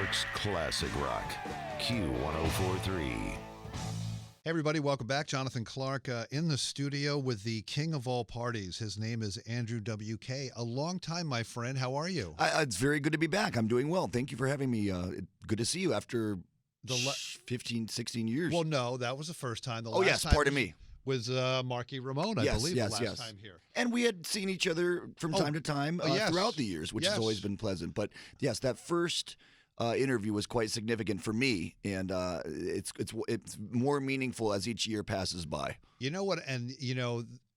York's classic rock. Q1043. Hey everybody, welcome back. Jonathan Clark in the studio with the king of all parties. His name is Andrew WK. A long time, my friend. How are you? It's very good to be back. I'm doing well. Thank you for having me. Good to see you after 15, 16 years. Well, no, that was the first time. The oh, last yes, time pardon me. Was Marky Ramone, I believe, the last time here. And we had seen each other from time to time yes. throughout the years, which has always been pleasant. But yes, that first interview was quite significant for me, and it's more meaningful as each year passes by. You know what? And,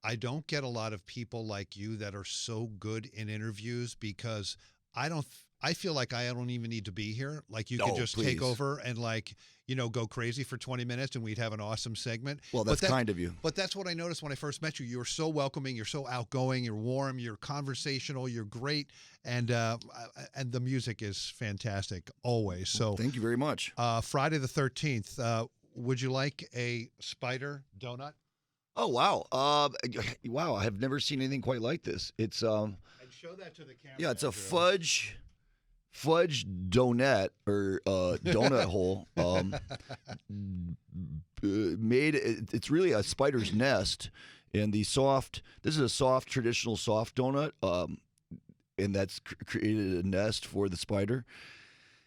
I don't get a lot of people like you that are so good in interviews because I feel like I don't even need to be here. Like you could just take over and go crazy for 20 minutes and we'd have an awesome segment. Well, that's kind of you. But that's what I noticed when I first met you. You were so welcoming. You're so outgoing. You're warm. You're conversational. You're great. And the music is fantastic always. So thank you very much. Friday the 13th, would you like a spider donut? Oh, wow. Wow, I have never seen anything quite like this. It's And show that to the camera. Yeah, it's a fudge donut or donut hole made. It's really a spider's nest, and this is a soft traditional soft donut, and that's created a nest for the spider,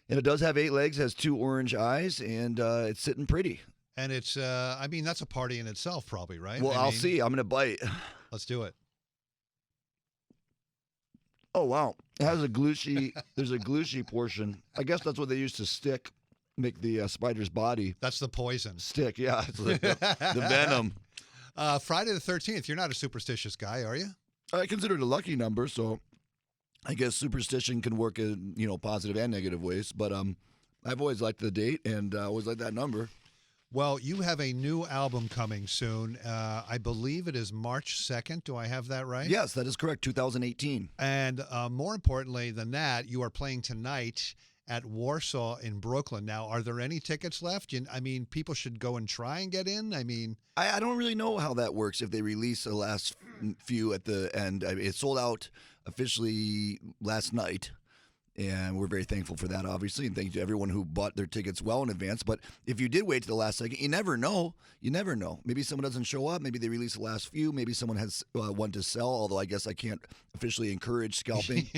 and it does have 8 legs, has 2 orange eyes, and it's sitting pretty. And it's that's a party in itself, probably, right? Well, I'll see. I'm gonna bite. Let's do it. Oh, wow. It has there's a glushy portion. I guess that's what they use to make the spider's body. That's the poison. Stick, yeah. It's like the venom. Friday the 13th, you're not a superstitious guy, are you? I consider it a lucky number, so I guess superstition can work in, positive and negative ways. But I've always liked the date and always liked that number. Well, you have a new album coming soon. I believe it is March 2nd. Do I have that right? Yes, that is correct, 2018. And more importantly than that, you are playing tonight at Warsaw in Brooklyn. Now, are there any tickets left? People should go and try and get in? I don't really know how that works if they release the last few at the end. It sold out officially last night. And we're very thankful for that, obviously, and thank you to everyone who bought their tickets well in advance. But if you did wait to the last second, you never know. You never know. Maybe someone doesn't show up. Maybe they release the last few. Maybe someone has one to sell, although I guess I can't officially encourage scalping.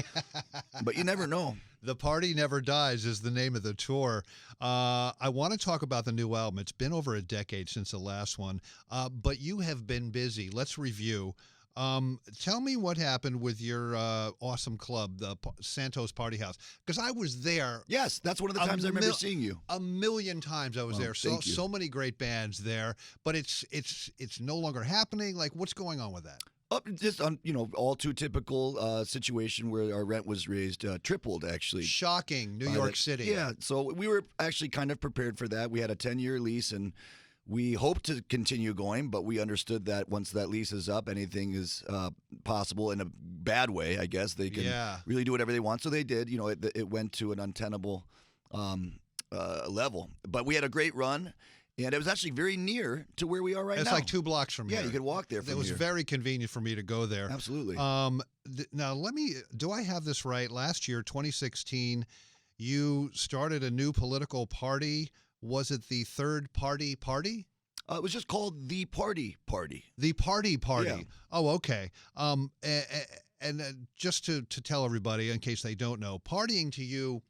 But you never know. The Party Never Dies is the name of the tour. I want to talk about the new album. It's been over a decade since the last one, but you have been busy. Let's review. Tell me what happened with your awesome club, the Santos Party House, because I was there. Yes, that's one of the times I remember seeing you. A million times I was there. So many great bands there, but it's no longer happening. Like, what's going on with that? Just on all too typical situation where our rent was raised, tripled actually. Shocking, New York City. Yeah, so we were actually kind of prepared for that. We had a 10-year lease and we hoped to continue going, but we understood that once that lease is up, anything is possible in a bad way, I guess. They can really do whatever they want. So they did. It went to an untenable level. But we had a great run, and it was actually very near to where we are right now. It's like 2 blocks from here. Yeah, you could walk there from here. It was very convenient for me to go there. Absolutely. Now, do I have this right? Last year, 2016, you started a new political party. Was it the Third Party? It was just called The Party Party. The Party. Yeah. Oh, okay. And just to tell everybody, in case they don't know, partying to you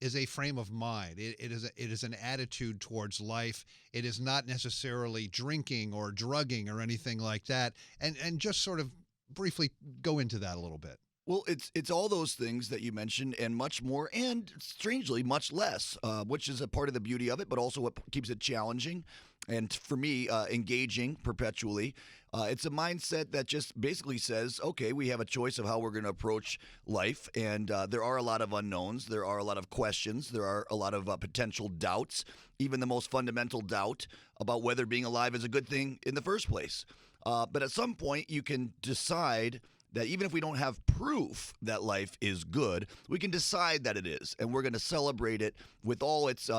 is a frame of mind. It is an attitude towards life. It is not necessarily drinking or drugging or anything like that. And just sort of briefly go into that a little bit. Well, it's all those things that you mentioned and much more, and strangely, much less, which is a part of the beauty of it, but also what keeps it challenging and, for me, engaging perpetually. It's a mindset that just basically says, okay, we have a choice of how we're going to approach life, and there are a lot of unknowns. There are a lot of questions. There are a lot of potential doubts, even the most fundamental doubt about whether being alive is a good thing in the first place. But at some point, you can decide that even if we don't have proof that life is good, we can decide that it is, and we're going to celebrate it with all its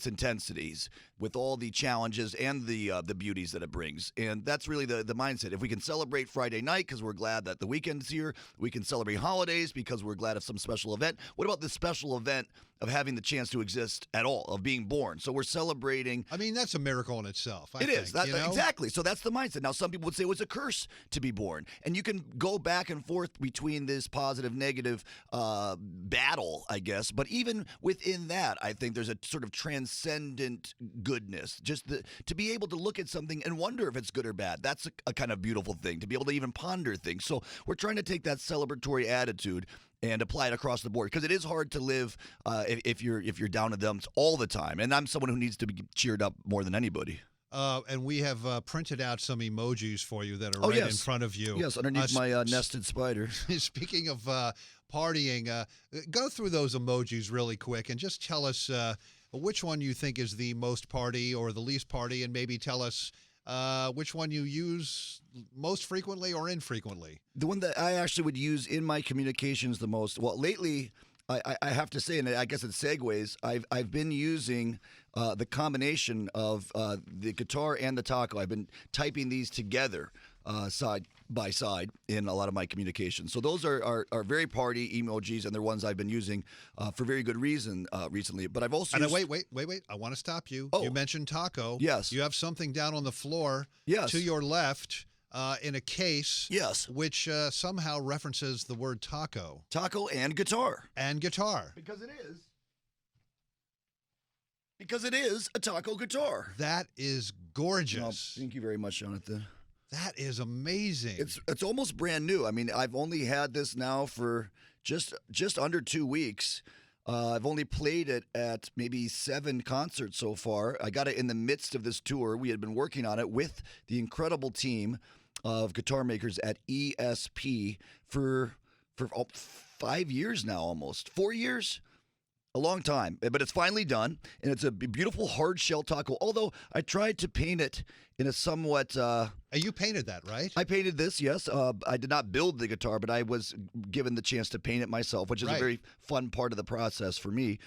intensities, with all the challenges and the beauties that it brings. And that's really the mindset. If we can celebrate Friday night because we're glad that the weekend's here, we can celebrate holidays because we're glad of some special event. What about this special event of having the chance to exist at all, of being born. So we're celebrating. I mean, that's a miracle in itself. I It is. think, you know? Exactly. So that's the mindset. Now, some people would say it was a curse to be born. And you can go back and forth between this positive, negative battle, I guess. But even within that, I think there's a sort of transcendent goodness. Just to be able to look at something and wonder if it's good or bad. That's a kind of beautiful thing, to be able to even ponder things. So we're trying to take that celebratory attitude and apply it across the board, because it is hard to live if you're down in the dumps all the time. And I'm someone who needs to be cheered up more than anybody. And we have printed out some emojis for you that are Oh, right yes. in front of you. Yes, underneath my nested spider. Speaking of partying, go through those emojis really quick and just tell us which one you think is the most party or the least party, and maybe tell us which one you use most frequently or infrequently. The one that I actually would use in my communications the most, well, lately, I have to say, and I guess it segues, I've been using the combination of the guitar and the taco. I've been typing these together side by side in a lot of my communications. So those are very party emojis, and they're ones I've been using for very good reason recently. But I've also And used... wait. I want to stop you. Oh. You mentioned taco. Yes. You have something down on the floor Yes. to your left in a case. Yes. Which somehow references the word taco. Taco and guitar. And guitar. Because it is. Because it is a taco guitar. That is No, gorgeous. thank you very much, Jonathan. That is amazing. It's almost brand new. I mean, I've only had this now for just under 2 weeks. I've only played it at maybe 7 concerts so far. I got it in the midst of this tour. We had been working on it with the incredible team of guitar makers at ESP for 5 years now, almost 4 years. A long time, but it's finally done, and it's a beautiful hard shell taco. Although I tried to paint it in a somewhat... You painted that, right? I painted this, yes. I did not build the guitar, but I was given the chance to paint it myself, which is Right. a very fun part of the process for me.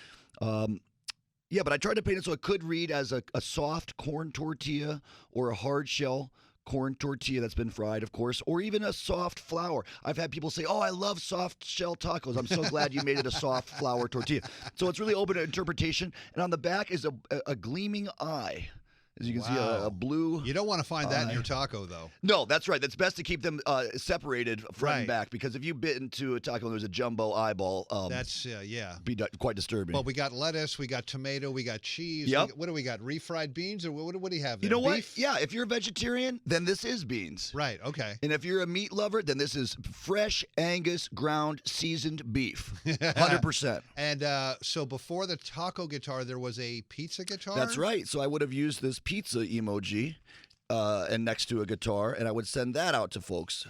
Yeah, but I tried to paint it so it could read as a soft corn tortilla or a hard shell corn tortilla that's been fried, of course, or even a soft flour. I've had people say, "Oh, I love soft shell tacos." I'm so glad you made it a soft flour tortilla. So it's really open to interpretation. And on the back is a gleaming eye. As you can see, Wow. a blue... You don't want to find that in your taco, though. No, that's right. That's best to keep them separated front Right. and back, because if you bit into a taco and there's a jumbo eyeball, That's, yeah. be quite disturbing. Well, we got lettuce, we got tomato, we got cheese. Yep. What do we got? Refried beans? Or what do we have there? you know what? Beef? Yeah, if you're a vegetarian, then this is beans. Right, okay. And if you're a meat lover, then this is fresh Angus ground seasoned beef. 100%. And so before the taco guitar, there was a pizza guitar? That's right. So I would have used this pizza emoji and next to a guitar, and I would send that out to folks.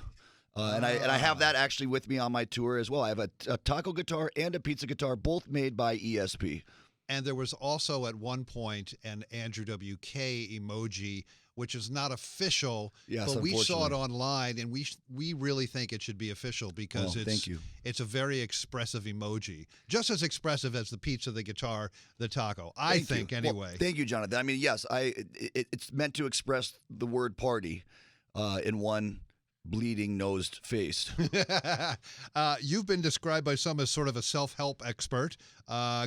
And I have that actually with me on my tour as well. I have a taco guitar and a pizza guitar, both made by ESP. And there was also at one point an Andrew WK emoji, which is not official, Yes, but we saw it unfortunately. online, and we really think it should be official because Well, thank you. it's a very expressive emoji, just as expressive as the pizza, the guitar, the taco. I Thank you. think Well, anyway. thank you, Jonathan. I mean, yes, it's meant to express the word party in one bleeding-nosed face. You've been described by some as sort of a self-help expert,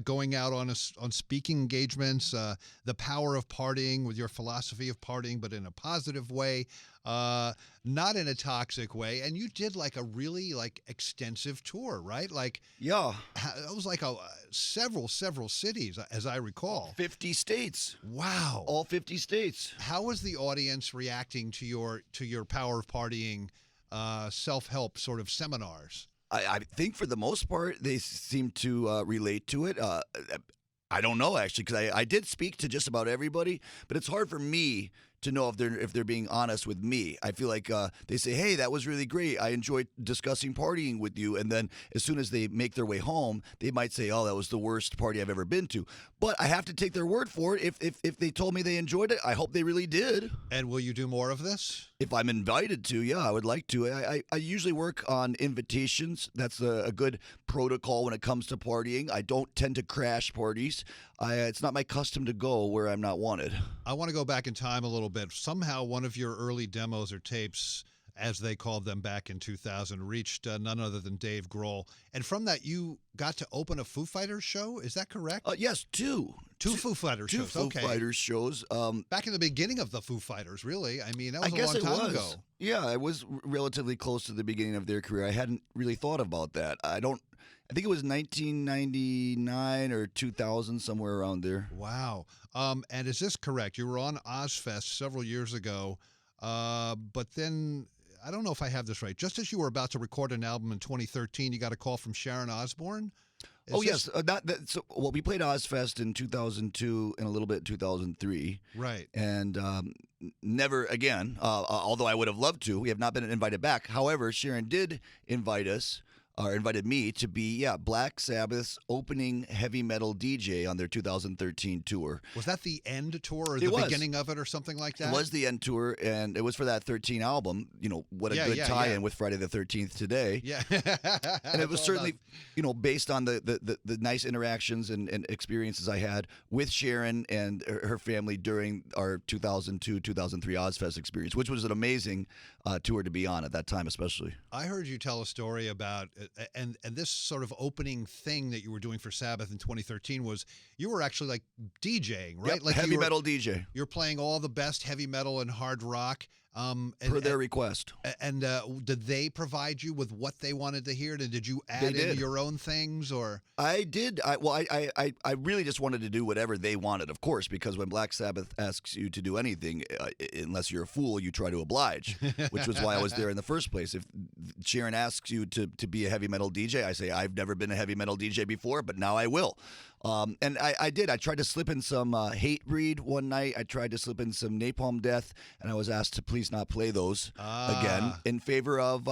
going out on speaking engagements, the power of partying with your philosophy of partying, but in a positive way, not in a toxic way. And you did like a really extensive tour, right? Like Yeah, it was like several cities, as I recall. 50 states. Wow. All 50 states. How was the audience reacting to your power of partying self-help sort of seminars? I think for the most part, they seem to relate to it. I don't know, actually, because I did speak to just about everybody, but it's hard for me to know if they're being honest with me. I feel like they say, "Hey, that was really great. I enjoyed discussing partying with you," and then as soon as they make their way home, they might say, "Oh, that was the worst party I've ever been to." But I have to take their word for it. If they told me they enjoyed it, I hope they really did. And will you do more of this? If I'm invited to, yeah, I would like to. I usually work on invitations. That's a good protocol when it comes to partying. I don't tend to crash parties. It's not my custom to go where I'm not wanted. I want to go back in time a little bit. Somehow one of your early demos or tapes as they called them back in 2000, reached none other than Dave Grohl. And from that, you got to open a Foo Fighters show. Is that correct? Yes, two. Two Foo Fighters Two shows. Foo Okay. Fighters shows. Back in the beginning of the Foo Fighters, really. I mean, that was I a guess long it time was. ago. Yeah, it was relatively close to the beginning of their career. I hadn't really thought about that. I think it was 1999 or 2000, somewhere around there. Wow. And is this correct? You were on Ozfest several years ago, but then I don't know if I have this right. Just as you were about to record an album in 2013, you got a call from Sharon Osbourne. Yes. Not that, so, well, we played Ozfest in 2002 and a little bit in 2003. Right. And never again, although I would have loved to. We have not been invited back. However, Sharon did invite us, or invited me to be, Black Sabbath's opening heavy metal DJ on their 2013 tour. Was that the end tour or It the was. beginning of it or something like that? It was the end tour, and it was for that 13 album. What a good tie-in with Friday the 13th today. Yeah. And it was certainly, based on the nice interactions and experiences I had with Sharon and her family during our 2002-2003 Ozfest experience, which was an amazing tour to be on at that time, especially. I heard you tell a story about, and this sort of opening thing that you were doing for Sabbath in 2013 was you were actually like DJing, right? Yep, like heavy metal DJ. You're playing all the best heavy metal and hard rock. Per their request. And did they provide you with what they wanted to hear? Did you add They in did. your own things, or? I did. I really just wanted to do whatever they wanted, of course, because when Black Sabbath asks you to do anything, unless you're a fool, you try to oblige, which was why I was there in the first place. If Sharon asks you to be a heavy metal DJ, I say, I've never been a heavy metal DJ before, but now I will. And I did. I tried to slip in some Hatebreed one night. I tried to slip in some Napalm Death, and I was asked to please not play those again in favor of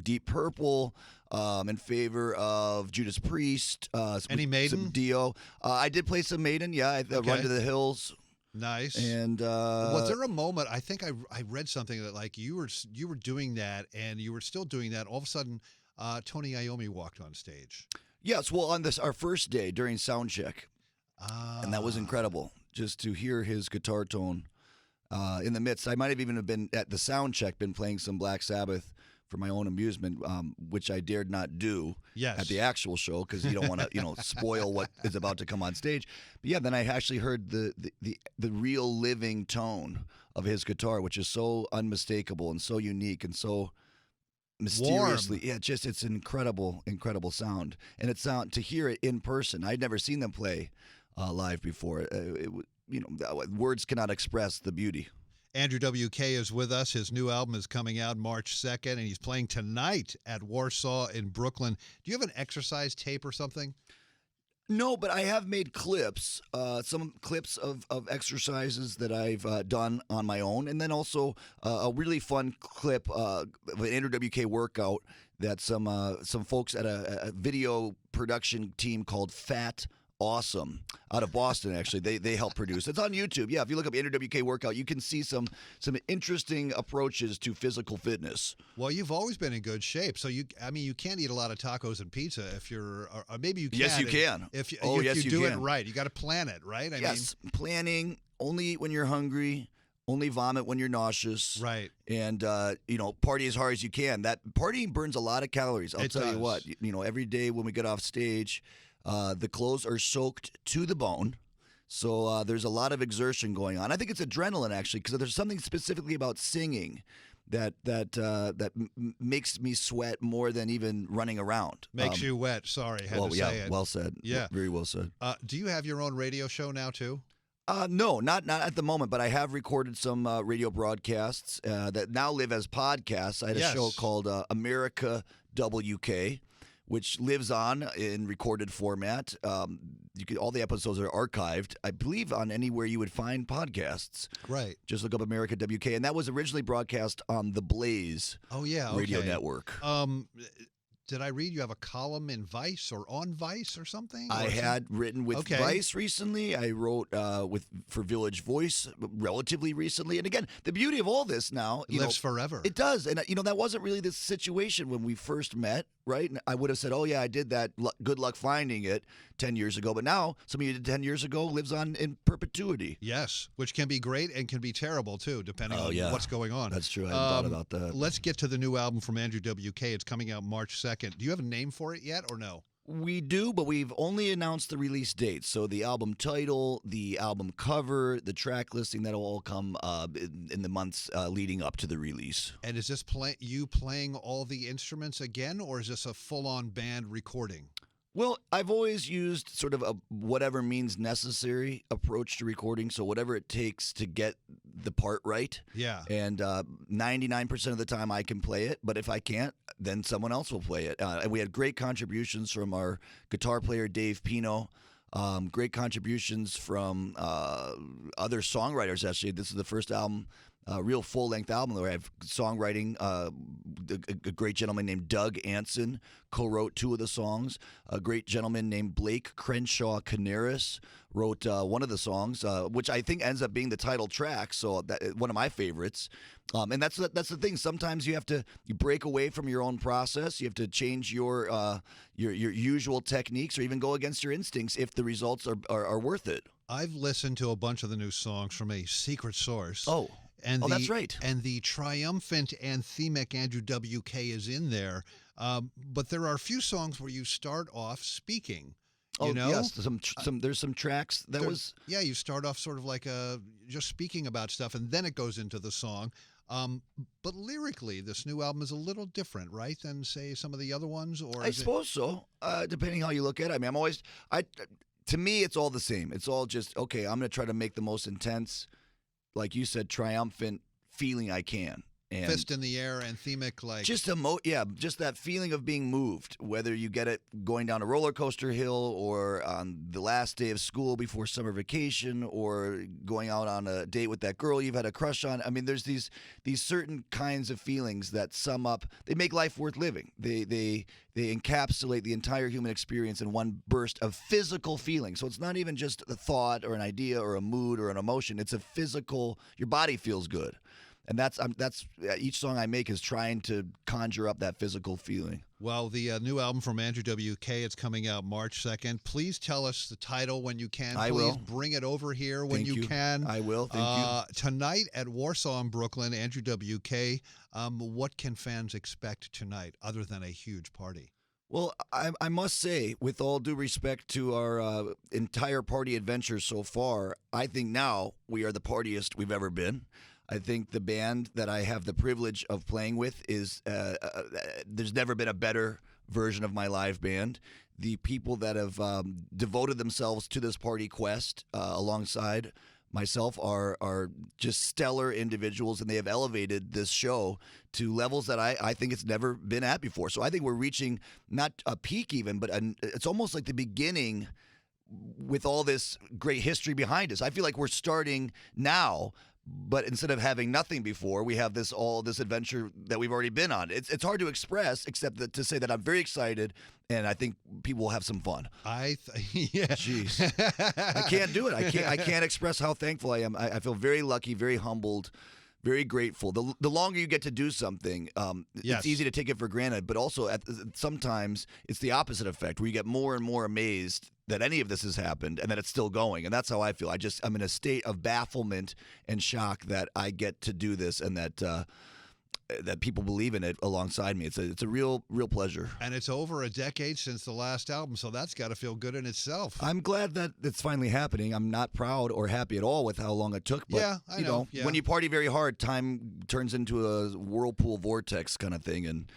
Deep Purple. In favor of Judas Priest. Any Maiden? Some Dio. I did play some Maiden. Yeah, Run to the Hills. Nice. And was there a moment? I think I read something that like you were doing that, and you were still doing that. All of a sudden, Tony Iommi walked on stage. Yes, well, on our first day during sound check, and that was incredible. Just to hear his guitar tone in the midst. I might have even been at the sound check, been playing some Black Sabbath for my own amusement, which I dared not do at the actual show because you don't want to, spoil what is about to come on stage. But yeah, then I actually heard the real living tone of his guitar, which is so unmistakable and so unique and so mysteriously, warm. It's an incredible sound, and to hear it in person. I'd never seen them play live before. Words cannot express the beauty. Andrew WK is with us. His new album is coming out March 2nd, and he's playing tonight at Warsaw in Brooklyn. Do you have an exercise tape or something? No, but I have made clips, some clips of exercises that I've done on my own, and then also a really fun clip of an Andrew WK workout that some folks at a video production team called Fat Awesome out of Boston, actually. They help produce. It's on YouTube. Yeah, if you look up Andrew WK workout, you can see some interesting approaches to physical fitness. Well, you've always been in good shape, so you can't eat a lot of tacos and pizza if you're, or maybe you can. Yes, you can. If you you do can. it right, you got to plan it, right? Planning. Only eat when you're hungry. Only vomit when you're nauseous. Right. And, party as hard as you can. That partying burns a lot of calories. I'll tell you what. Every day when we get off stage, the clothes are soaked to the bone, so there's a lot of exertion going on. I think it's adrenaline, actually, because there's something specifically about singing that makes me sweat more than even running around. Makes you wet. Sorry, had to say it. Well said. Yeah. Very well said. Do you have your own radio show now, too? No, not at the moment, but I have recorded some radio broadcasts that now live as podcasts. I had a show called America WK, which lives on in recorded format. All the episodes are archived, I believe, on anywhere you would find podcasts. Right. Just look up America WK, and that was originally broadcast on the Blaze radio network. did I read you have a column in Vice or on Vice or something? I Or had written with Okay. Vice recently. I wrote for Village Voice relatively recently. And again, the beauty of all this now, It lives forever. it does. And that wasn't really the situation when we first met, right? And I would have said, "Oh yeah, I did that. Good luck finding it 10 years ago." But now, something you did 10 years ago lives on in perpetuity. Yes, which can be great and can be terrible too, depending Oh, on yeah. what's going on. That's true. I hadn't thought about that. Let's get to the new album from Andrew WK. It's coming out March 2nd. Do you have a name for it yet or no? We do, but we've only announced the release date. So the album title, the album cover, the track listing, that'll all come in the months leading up to the release. And is this you playing all the instruments again, or is this a full-on band recording? Well, I've always used sort of a whatever means necessary approach to recording. So whatever it takes to get the part right. Yeah. And 99% of the time I can play it, but if I can't, then someone else will play it. And we had great contributions from our guitar player, Dave Pino. Great contributions from other songwriters, actually. This is the first album, real full-length album where I have songwriting. A great gentleman named Doug Anson co-wrote 2 of the songs. A great gentleman named Blake Crenshaw Canaris wrote one of the songs, which I think ends up being the title track. So one of my favorites. And that's the thing. Sometimes you break away from your own process. You have to change your usual techniques, or even go against your instincts if the results are worth it. I've listened to a bunch of the new songs from a secret source. Oh. And that's right. And the triumphant anthemic Andrew WK is in there. But there are a few songs where you start off speaking. You know? Yes. There's some tracks Yeah, you start off sort of like just speaking about stuff, and then it goes into the song. But lyrically, this new album is a little different, right, than say some of the other ones. Or I suppose so. Depending how you look at it. I mean, to me, it's all the same. It's all just okay. I'm going to try to make the most intense, like you said, triumphant feeling I can. And fist in the air, anthemic, like just just that feeling of being moved, whether you get it going down a roller coaster hill, or on the last day of school before summer vacation, or going out on a date with that girl you've had a crush on. I mean, there's these certain kinds of feelings that sum up. They make life worth living. They encapsulate the entire human experience in one burst of physical feeling. So it's not even just a thought or an idea or a mood or an emotion. It's a physical. Your body feels good. And that's each song I make is trying to conjure up that physical feeling. Well, the new album from Andrew WK, it's coming out March 2nd. Please tell us the title when you can. I Please will. bring it over here when Thank you. can. I will. Thank you. Tonight at Warsaw in Brooklyn, Andrew WK, what can fans expect tonight other than a huge party? Well, I must say, with all due respect to our entire party adventure so far, I think now we are the partiest we've ever been. I think the band that I have the privilege of playing with is there's never been a better version of my live band. The people that have devoted themselves to this party quest alongside myself are just stellar individuals, and they have elevated this show to levels that I think it's never been at before. So I think we're reaching not a peak even, but it's almost like the beginning with all this great history behind us. I feel like we're starting now, but instead of having nothing before, we have this adventure that we've already been on. It's hard to express, except to say that I'm very excited, and I think people will have some fun. Yeah. Jeez, I can't do it. I can't express how thankful I am. I feel very lucky, very humbled, very grateful. The longer you get to do something, Yes. it's easy to take it for granted, but also sometimes it's the opposite effect, where you get more and more amazed that any of this has happened and that it's still going. And that's how I feel. I'm in a state of bafflement and shock that I get to do this, and that people believe in it alongside me. It's a real pleasure. And it's over a decade since the last album, so that's got to feel good in itself. I'm glad that it's finally happening. I'm not proud or happy at all with how long it took. But, Yeah, I know. Yeah. when you party very hard, time turns into a whirlpool vortex kind of thing, and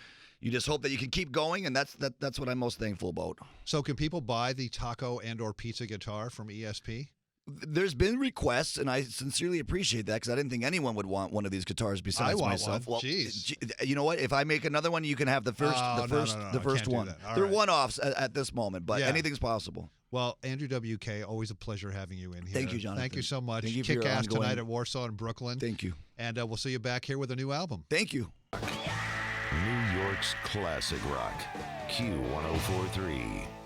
you just hope that you can keep going, and that's what I'm most thankful about. So can people buy the taco and/or pizza guitar from ESP? There's been requests, and I sincerely appreciate that, because I didn't think anyone would want one of these guitars besides I want myself. one. Well, Jeez. you know what? If I make another one, you can have the first, Oh, the no, first, no, no, the I first can't do one. that. All They're right. one-offs at this moment, but Yeah. anything's possible. Well, Andrew WK, always a pleasure having you in here. Thank you, Jonathan. Thank you so much. Thank you for your Kick-ass ongoing- tonight at Warsaw in Brooklyn. Thank you. And we'll see you back here with a new album. Thank you. New York Pittsburgh's classic rock. Q1043.